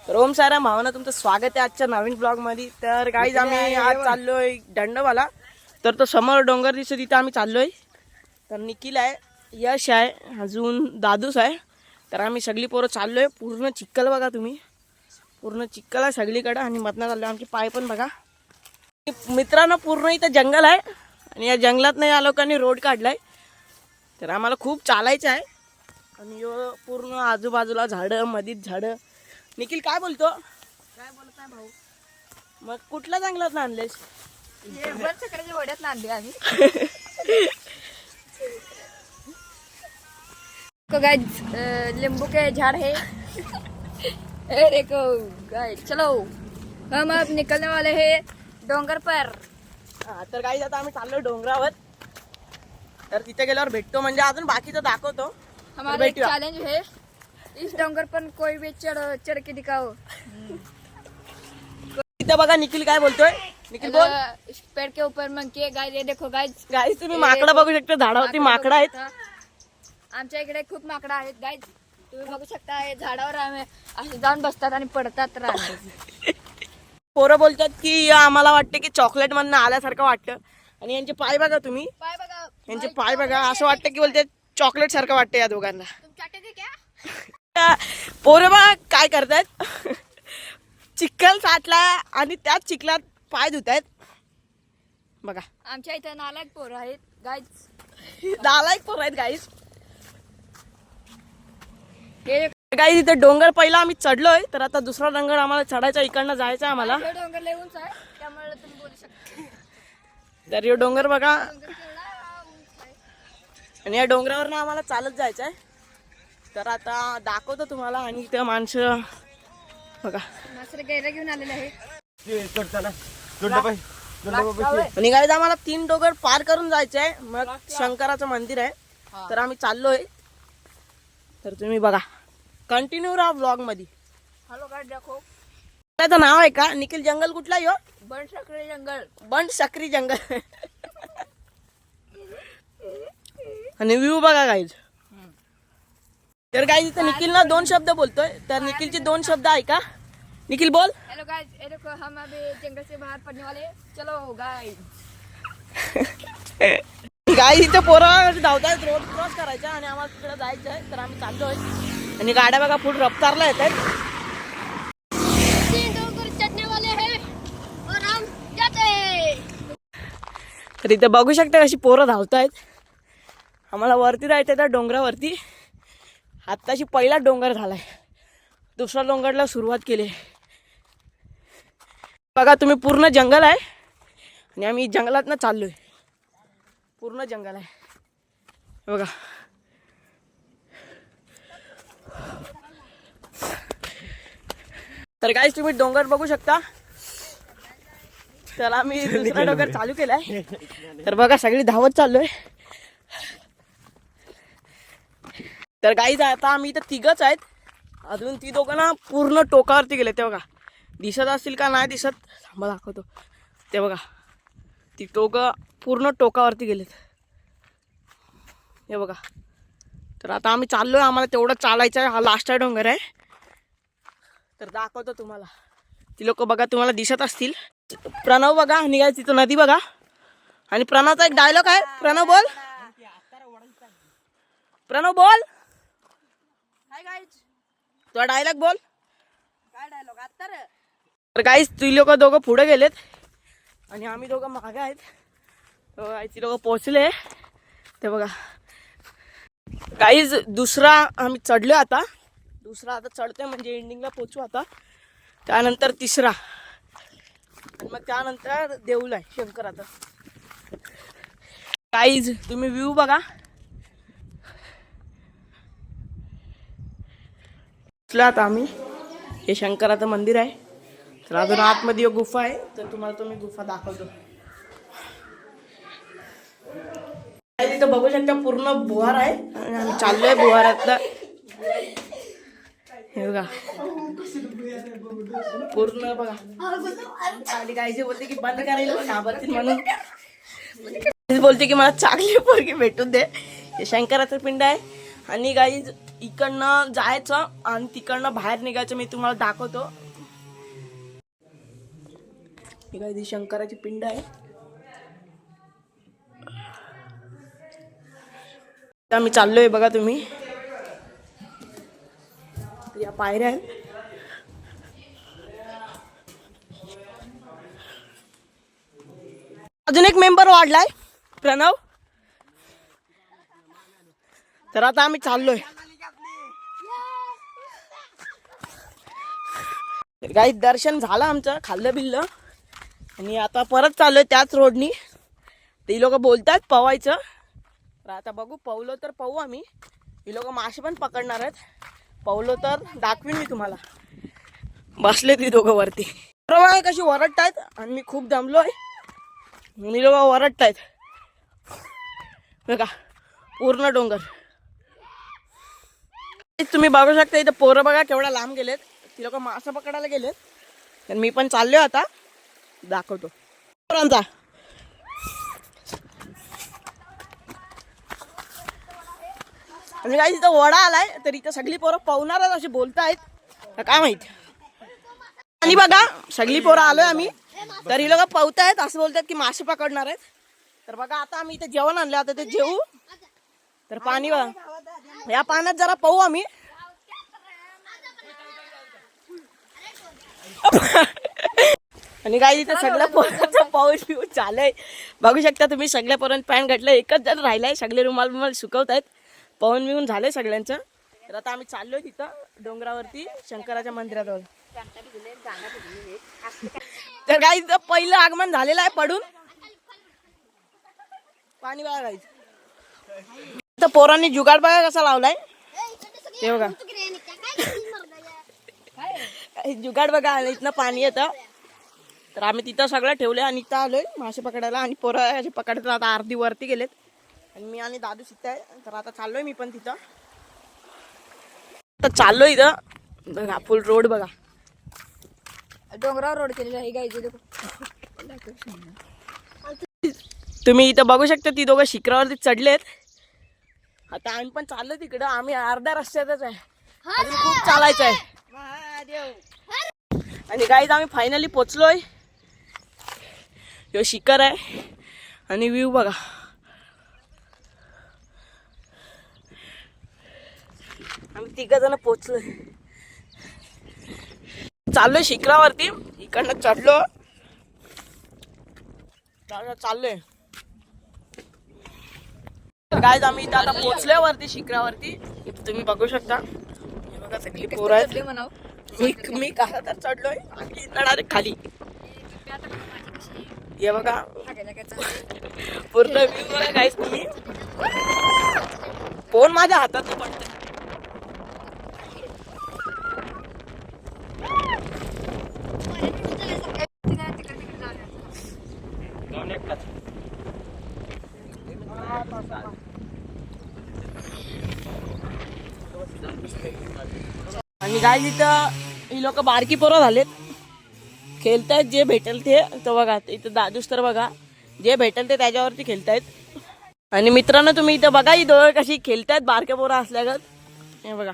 तर ओम सारा भावना तुमचं स्वागत आहे आजच्या नवीन ब्लॉग मध्ये। तर गाईज आम्ही आज चाललोय दंडवाला। तर तो समोर डोंगर दिसतो तिथे आम्ही चाललोय। तर निखिल आहे, यश आहे, अजून दादूस आहे। तर आम्ही सगळी पोरं चाललोय। पूर्ण चिखल बघा तुम्ही, पूर्ण चिखल आहे सगळीकडे आणि मधनं चाललोय। आमचे पाय पण बघा मित्रांनो, पूर्ण इथं जंगल आहे आणि या जंगलात या लोकांनी रोड काढलाय। तर आम्हाला खूप चालायचं आहे आणि पूर्ण आजूबाजूला झाडं, मधीत झाडं। निखिल काय बोलतो? काय बोलत नाही भाऊ? मग कुठल्या जंगलात आणलेस? हे बरचकड्याच्या वड्यात आणले आम्ही। को गाइस, नींबू के झाड़ है। ए देखो गाइस, चलो हम अब निकलने वाले हैं डोंगर पर। तर गाईज आता आम्ही चाललो डोंगरावर। तर तिथे गेल्यावर भेटतो, म्हणजे अजून बाकीचं दाखवतो। हमारा एक चैलेंज है, इस डोंगर पर कोई भी चढ़ के दिखाओ। तिथे बघा निखिल काय बोलतोय। निखिल बोल। इस पेड़ के ऊपर मंकी है गाइस, ये देखो गाइस। गाईज तुम्ही माकडं बघू शकता, झाडावरती माकडं आहेत। आमच्या इकडे खूप माकडं आहेत गाइस, तुम्ही बघू शकता। हे झाडावर आम्ही असे जाऊन बसतात आणि पडतात राहतात। पोरं बोलतात की आम्हाला वाटतं की चॉकलेट मधनं आल्यासारखं वाटतं। आणि यांचे पाय बघा तुम्ही, पाय बघा, यांचे पाय बघा, असं वाटतं की बोलते चॉकलेट सारखं वाटतं या दोघांना। तुम चाटे थे क्या? पोरं बघा काय करतायत, चिखल साठला आणि त्याच चिखलात पाय धुतायत बघा। आमच्या इथं नालायक पोरं आहेत गाइस। नालायक पोरं आहेत गाईस। हे गाईस इथे डोंगर पहिला आम्ही चढलोय, तर आता दुसरा डोंगर आम्हाला चढायचा, इकडनं जायचं आम्हाला। हे डोंगर लय उंच आहे, त्यामुळे तुम्ही बोलू शकता। तर हे डोंगर बघा, डोंगर केवढा उंच आहे। आणि या डोंगरावरनं आम्हाला चालत जायचं आहे। तर आता दाखवतो तुम्हाला। आणि इथे माणसं बघा, मासरे गैरा घेऊन आलेले आहे। आणि गाईस आम्हाला 3 डोंगर पार करून जायचं आहे, मग शंकराचं मंदिर आहे। तर आम्ही चाललोय, तर तुम्ही बघा, कंटिन्यू राहा ब्लॉग मध्ये। हॅलो गाइस, देखो त्याचं नाव आहे का निखिल? जंगल कुठला यो? बनशंकरी जंगल। बंड सक्री जंगल। आणि व्ह्यू बघा गाईज। तर गाईज इथे निखिल ना 2 शब्द बोलतोय, तर निखिलचे 2 शब्द ऐका। निखिल बोल। हेलो गाइस, ये देखो हम अभी जंगल से बाहर पड़ने वाले हैं। चलो गाइस। गाईज इथे पोरं धावतायत, रोड क्रॉस करायचा आणि आम्हाला तिकडे जायचं आहे। तर आम्ही चाललोय आणि गाड्या बघा फुल रफ्तारला येत आहेत। 3 डोंगर चढ़ने वाले हैं और हम जाते हैं। तर इथे बघू शकता कशी पोरं धावतायत। आम्हाला वरती जायचं त्या डोंगरावरती। आत्ताशी पहिला डोंगर झालाय, दुसऱ्या डोंगरला सुरुवात केली। बघा तुम्ही, पूर्ण जंगल आहे आणि आम्ही जंगलातनं चाललोय। पूर्ण जंगल आहे बघा। तर गाईस तुम्ही डोंगर बघू शकता। तर आम्ही दुसरा डोंगर चालू केलाय। तर बघा सगळी धावत चाललोय। तर गाईज आता आम्ही इथं 3घच आहेत, अजून ती दोघं ना पूर्ण टोकावरती गेले। ते बघा, दिसत असतील का नाही दिसत, थांबा दाखवतो। ते बघा, ती दोघं पूर्ण टोकावरती गेलेत, हे बघा। तर आता आम्ही चाललोय, आम्हाला तेवढं चालायचं आहे। हा लास्ट डोंगर आहे, तर दाखवतो तुम्हाला। ती लोक बघा तुम्हाला दिसत असतील। प्रणव बघा निघाय, तिथं नदी बघा। आणि प्रणवचा एक डायलॉग आहे, प्रणव बोल। प्रणव बोल, हाय गाइस। तो डायलॉग बोल। काय डायलॉग आता रे? तर गाईस ती लोक दोघं पुढे गेलेत आणि आम्ही दोघं मागे आहेत। ती लोक पोहोचले, ते बघा। गाईज दुसरा आम्ही चढलो, आता दुसरा आता चढतोय, म्हणजे एंडिंगला पोहोचू आता। त्यानंतर तिसरा आणि मग त्यानंतर देऊळ आहे शंकराचा। गाईज तुम्ही व्ह्यू बघा। आता आम्ही, हे शंकराचं मंदिर आहे। तर अजून आतमध्ये गुफा आहे, तर तुम्हाला मी गुफा दाखवतो। इथं बघू शकता पूर्ण बुहार आहे आणि आम्ही चाललोय बुहारातलं, हे बघा पूर्ण बघा। आणि गाईजी बोलते की बंद करायला घाबरतील म्हणून, बोलते की मला चांगली पोरगी भेटून दे। हे शंकराचं पिंड आहे आणि गाईज इकडनं जायचं आणि तिकडनं बाहेर निघायचं. मी तुम्हाला दाखवतो. ही काय ती शंकराची पिंड आहे. आता मी चाललोय बघा तुम्ही. या पायऱ्या आहेत. अजून एक मेंबर वाढलाय, प्रणव. तर आता आम्ही चाललोय. काही दर्शन झालं आमचं, खाल्लं बिल्लं आणि आता परत चाललोय त्याच रोडनी. ते लोक बोलतात पवायचं. तर आता बघू, पवलो तर पवू आम्ही. ही लोक मासे पण पकडणार आहेत. पवलो तर दाखवीन मी तुम्हाला. बसले ती दोघं वरती. बरोबर कशी वरडतायत आणि मी खूप दमलोय. ही लोक वरडतायत बघा, पूर्ण डोंगर. तुम्ही बघू शकता इथं पोरं बघा केवढा लांब गेलेत. ती लोक मासा पकडायला गेलेत. तर मी पण चाललोय आता, दाखवतो पोरांचा. आणि काही तिथं वडा आलाय, तर इथं सगळी पोरं पवणारच असे बोलतायत, काय माहिती. आणि बघा सगळी पोरं आलोय आम्ही. तर ही लोक पवतायत, असं बोलतात की मासे पकडणार आहेत. तर बघा आता आम्ही इथे जेवण आणलं, आता ते जेवू. तर पाणी बघा, या पाण्यात जरा पाहू आम्ही. आणि काही इथे सगळ्या पोरांचा पाऊस पिऊन चालय. बघू शकता तुम्ही, सगळ्या पोरांनी पॅन्ट घातलं. एकच जण राहिलाय, सगळे रुमाल सुकवतायत. पवन बिवून झालंय सगळ्यांचं. तर आता आम्ही चाललोय तिथं डोंगरावरती शंकराच्या मंदिराजवळ. तर काही पहिलं आगमन झालेलं आहे पडून. पाणी बघा गाईज. तर पोरांनी जुगाड बघा कसा लावलाय ते बघा. जुगाड बघा, इथनं पाणी येतं. तर आम्ही तिथं सगळं ठेवलंय आणि इथं आलोय मासे पकडायला. आणि पोरं असे पकडतात. आता अर्धी वरती गेलेत आणि मी आणि दादू तिथं आहे. तर आता चाललोय मी पण तिथं. तर चाललोय इथं बघा, फुल रोड बघा, डोंगरावर रोड केलेला आहे गाईज. तुम्ही इथं बघू शकता. ती दोघं शिखरावरती चढलेत. आता आम्ही पण चाललोय तिकडं. आम्ही अर्ध्या रस्त्यातच आहे, अजून खूप चालायचं आहे. आणि गाईज आम्ही फायनली पोचलोय. ह्यो शिखर आहे आणि व्ह्यू बघा. आम्ही 3 जण पोचलोय. चाललोय शिखरावरती, इकडनं चढलो, चाललोय. गाईज आम्ही इथं आता पोचलोय वरती शिखरावरती. तुम्ही बघू शकता. हे बघा सगळी पोरं आहेत. मी कसा तर चढलोय आणि डायरेक्ट खाली. हे बघा पूर्ण व्ह्यू बघा गाईज तुम्ही. फोन माझ्या हातात पडतोय. आणि काय इथं ही लोक बारकी पोरं झालेत, खेळतायत जे भेटेल ते. तर बघा इथं दादूस तर बघा, जे भेटेल ते त्याच्यावरती खेळतायत. आणि मित्रांनो तुम्ही इथं बघा, ही दोघं कशी खेळतायत बारक्या पोरं असल्यागत. हे बघा.